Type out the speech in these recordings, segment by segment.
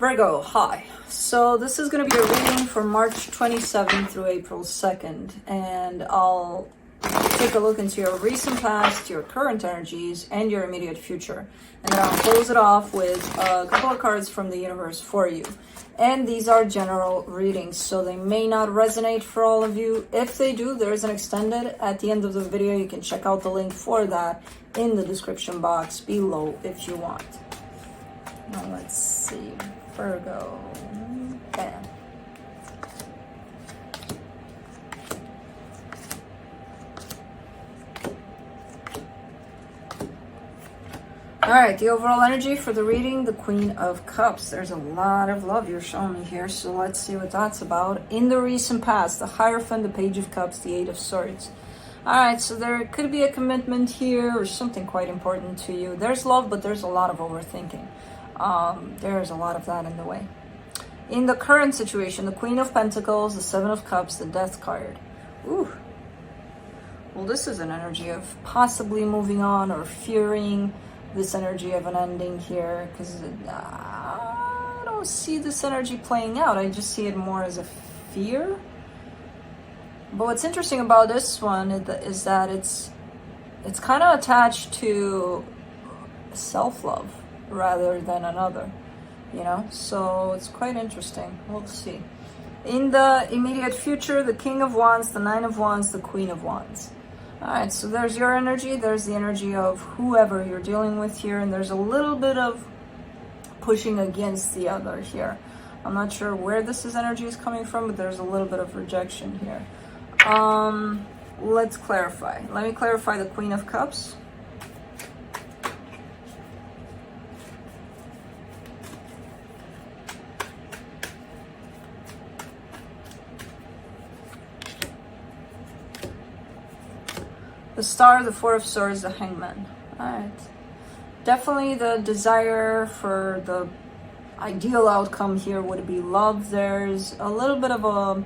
Virgo, hi. So this is going to be a reading for March 27th through April 2nd, and I'll take a look into your recent past, your current energies, and your immediate future. And then I'll close it off with a couple of cards from the universe for you. And these are general readings, so they may not resonate for all of you. If they do, there is an extended at the end of the video. You can check out the link for that in the description box below if you want. Now let's see. Virgo. Bam. All right, the overall energy for the reading, the Queen of Cups. There's a lot of love you're showing me here, so let's see what that's about. In the recent past, the Hierophant, the Page of Cups, the Eight of Swords. All right, so there could be a commitment here or something quite important to you. There's love, but there's a lot of overthinking. There's a lot of that in the way. In the current situation, the Queen of Pentacles, the Seven of Cups, the Death card. Ooh. Well, this is an energy of possibly moving on or fearing this energy of an ending here, because I don't see this energy playing out. I just see it more as a fear. But what's interesting about this one is that it's kind of attached to self-love rather than another, you know, so it's quite interesting. We'll see. In the immediate future, the King of Wands, the Nine of Wands, the Queen of Wands. All right, so there's your energy, there's the energy of whoever you're dealing with here, and there's a little bit of pushing against the other here. I'm not sure where energy is coming from, but there's a little bit of rejection here. Let's clarify. Let me clarify the Queen of Cups. The Star, the Four of Swords, the Hangman. Alright. Definitely the desire for the ideal outcome here would be love. There's a little bit of a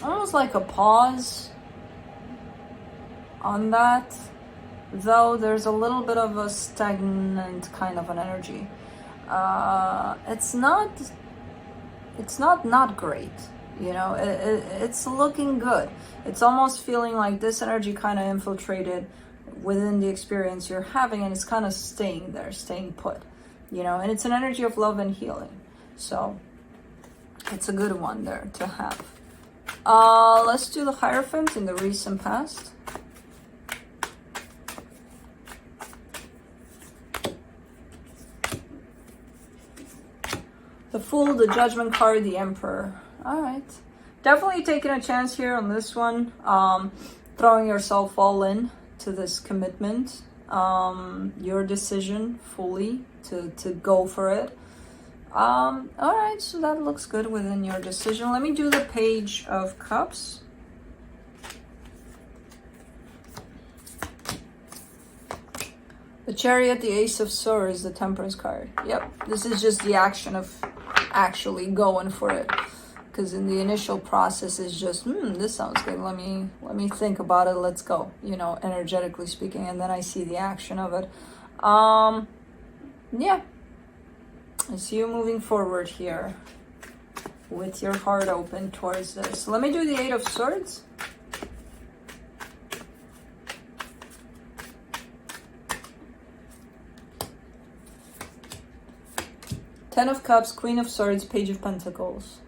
almost like a pause on that, though there's a little bit of a stagnant kind of an energy. It's not great. You know, it's looking good. It's almost feeling like this energy kind of infiltrated within the experience you're having, and it's kind of staying there, staying put, you know, and it's an energy of love and healing. So it's a good one there to have. Let's do the Hierophant in the recent past. The Fool, the Judgment card, the Emperor. All right, definitely taking a chance here on this one, throwing yourself all in to this commitment, your decision fully to go for it. All right, so that looks good within your decision. Let me do the Page of Cups. The Chariot, the Ace of Swords, the Temperance card. Yep, this is just the action of actually going for it. Because in the initial process is just, this sounds good. Let me think about it. Let's go. You know, energetically speaking, and then I see the action of it. Yeah, I see you moving forward here with your heart open towards this. Let me do the Eight of Swords. Ten of Cups, Queen of Swords, Page of Pentacles.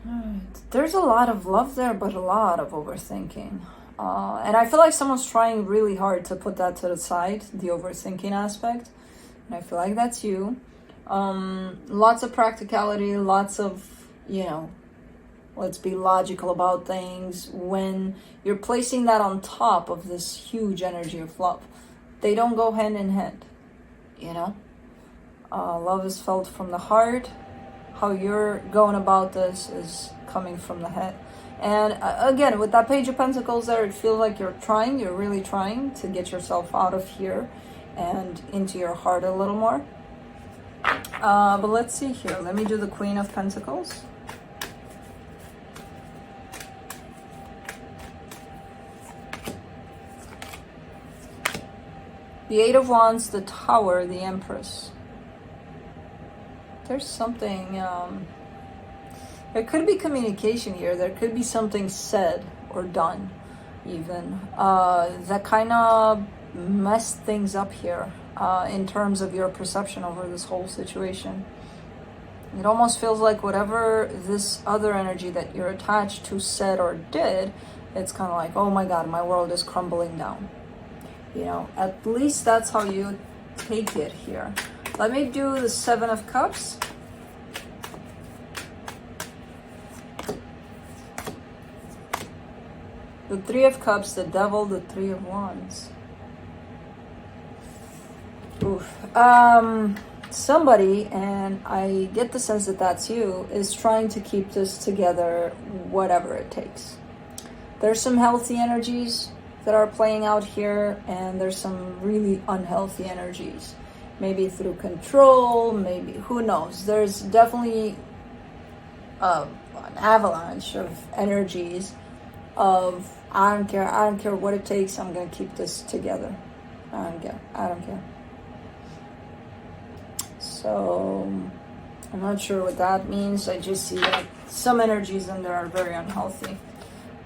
Alright, there's a lot of love there, but a lot of overthinking. And I feel like someone's trying really hard to put that to the side, the overthinking aspect. And I feel like that's you. Lots of practicality, lots of, you know, let's be logical about things. When you're placing that on top of this huge energy of love, they don't go hand in hand, you know? Love is felt from the heart. How you're going about this is coming from the head. And again, with that Page of Pentacles there, it feels like you're really trying to get yourself out of here and into your heart a little more. But let's see here. Let me do the Queen of Pentacles. The Eight of Wands, the Tower, the Empress. There's something, there could be communication here. There could be something said or done even that kind of messed things up here in terms of your perception over this whole situation. It almost feels like whatever this other energy that you're attached to said or did, it's kind of like, oh my God, my world is crumbling down. You know, at least that's how you take it here. Let me do the Seven of Cups. The Three of Cups, the Devil, the Three of Wands. Oof. Somebody, and I get the sense that that's you, is trying to keep this together, whatever it takes. There's some healthy energies that are playing out here, and there's some really unhealthy energies. Maybe through control, maybe, who knows. There's definitely an avalanche of energies of, I don't care what it takes, I'm gonna keep this together. I don't care. So, I'm not sure what that means. I just see that some energies in there are very unhealthy.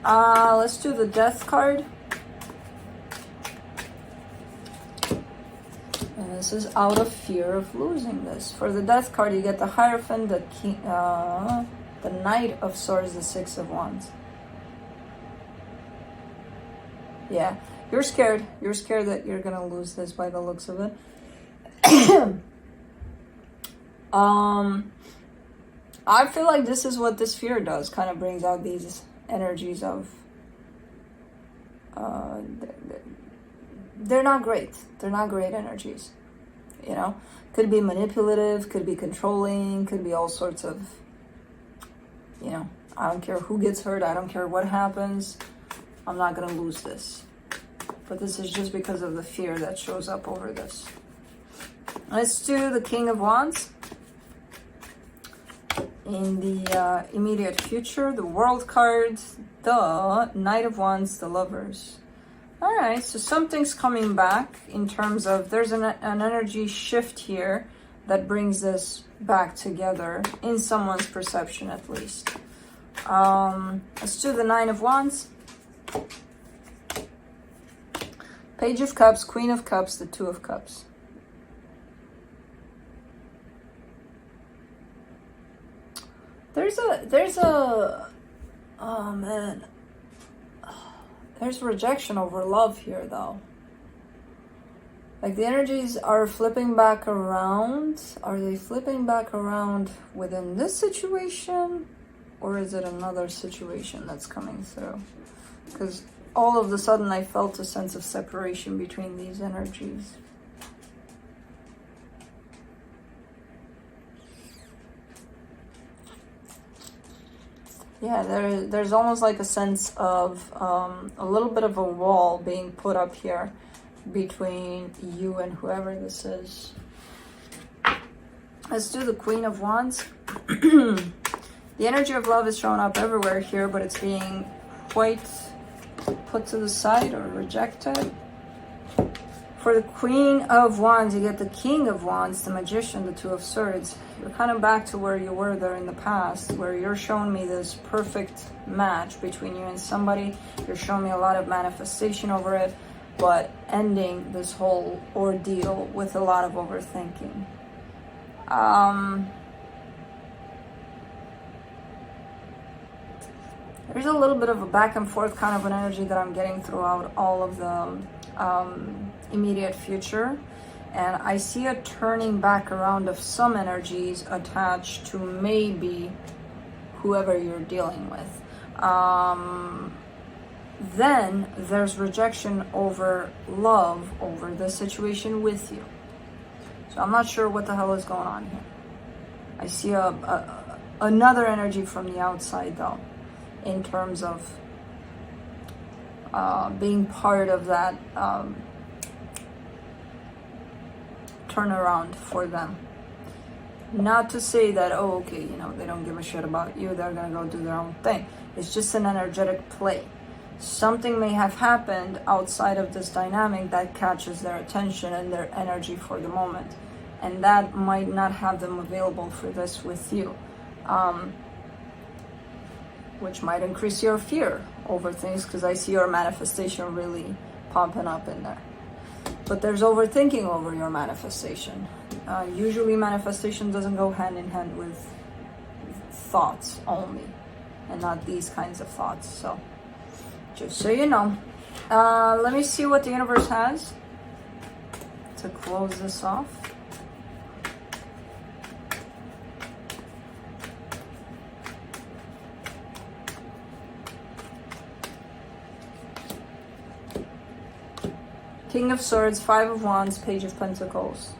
Let's do the Death card. And this is out of fear of losing this. For the Death card, you get the Hierophant, the King, the Knight of Swords, the Six of Wands. Yeah, you're scared. You're scared that you're gonna lose this by the looks of it. I feel like this is what this fear does. Kind of brings out these energies of they're not great. They're not great energies. You know, could be manipulative, could be controlling, could be all sorts of, you know, I don't care who gets hurt. I don't care what happens. I'm not going to lose this. But this is just because of the fear that shows up over this. Let's do the King of Wands. In the immediate future, the World card, the Knight of Wands, the Lovers. All right, so something's coming back in terms of there's an energy shift here that brings this back together in someone's perception at least. Let's do the Nine of Wands. Page of Cups, Queen of Cups, the Two of Cups. There's a, oh man. There's rejection over love here though. Like the energies are flipping back around. Are they flipping back around within this situation? Or is it another situation that's coming through? Because all of a sudden I felt a sense of separation between these energies. Yeah, there's almost like a sense of a little bit of a wall being put up here between you and whoever this is. Let's do the Queen of Wands. The energy of love is showing up everywhere here, but it's being quite put to the side or rejected. For the Queen of Wands, you get the King of Wands, the Magician, the Two of Swords. You're kind of back to where you were there in the past, where you're showing me this perfect match between you and somebody. You're showing me a lot of manifestation over it, but ending this whole ordeal with a lot of overthinking. There's a little bit of a back and forth kind of an energy that I'm getting throughout all of the immediate future. And I see a turning back around of some energies attached to maybe whoever you're dealing with. Then there's rejection over love over the situation with you. So I'm not sure what the hell is going on here. I see another energy from the outside though, in terms of being part of that turnaround for them. Not to say that, oh, okay, you know, they don't give a shit about you, they're gonna go do their own thing. It's just an energetic play. something may have happened outside of this dynamic that catches their attention and their energy for the moment, and that might not have them available for this with you, which might increase your fear over things, because I see your manifestation really popping up in there. But there's overthinking over your manifestation. Usually manifestation doesn't go hand in hand with thoughts only, and not these kinds of thoughts. So just so you know. Let me see what the universe has to close this off. King of Swords, Five of Wands, Page of Pentacles.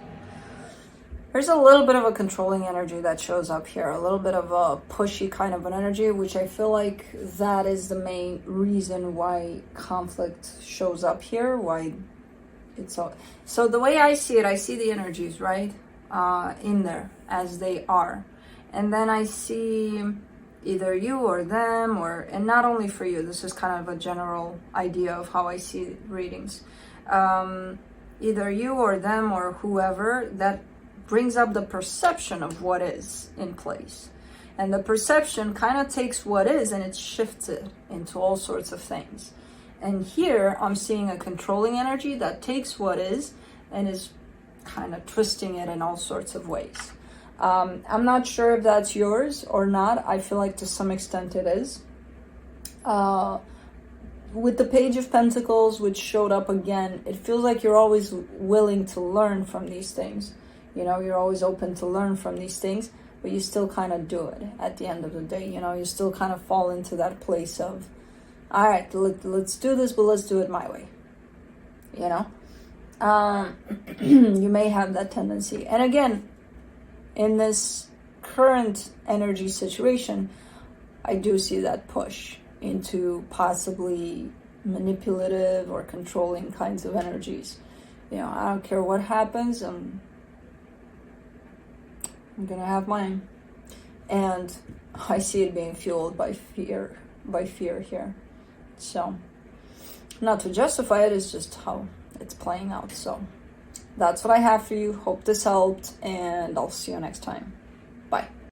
There's a little bit of a controlling energy that shows up here, a little bit of a pushy kind of an energy, which I feel like that is the main reason why conflict shows up here, why it's so the way I see it, I see the energies, right, in there as they are. And then I see either you or them, and not only for you, this is kind of a general idea of how I see readings. Either you or them or whoever, that brings up the perception of what is in place. And the perception kind of takes what is and it shifts it into all sorts of things. And here I'm seeing a controlling energy that takes what is and is kind of twisting it in all sorts of ways. I'm not sure if that's yours or not. I feel like to some extent it is. With the Page of Pentacles, which showed up again, it feels like you're always willing to learn from these things. You know, you're always open to learn from these things, but you still kind of do it at the end of the day. You know, you still kind of fall into that place of, all right, let's do this, but let's do it my way. You know, you may have that tendency. And again, in this current energy situation, I do see that push into possibly manipulative or controlling kinds of energies. You know, I don't care what happens, I'm gonna have mine. And I see it being fueled by fear here. So, not to justify it, it's just how it's playing out. So, that's what I have for you. Hope this helped, and I'll see you next time.